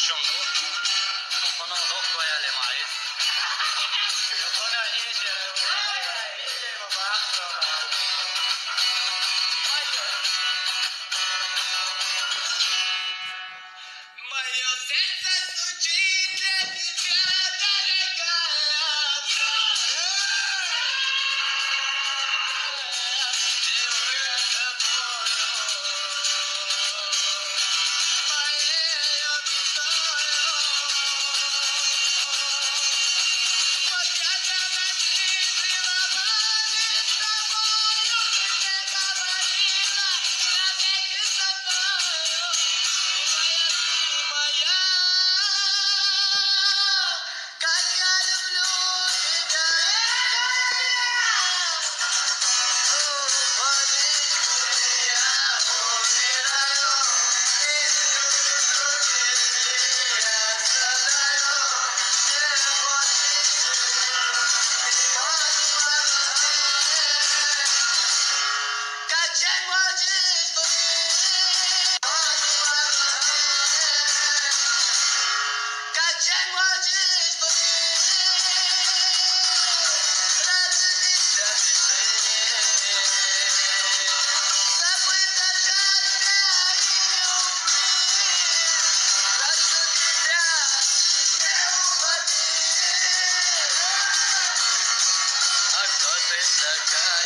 ciągu. Ponowno kłajale maje. Ona jedzie, jedzie, Moje serce stuczy dla тебя, дорогая. Живу я тобою, моею мечтою. Вот я тебя целовали с тобою, ты мне говорила, навеки со мною. Моя, как я люблю тебя. Водичку я убираю, из груди я страдаю. Качай можешь быть. Качай можешь быть. Разбиться забыть качать тебя и любить. Прошу тебя, не уходи. А кто ты такая?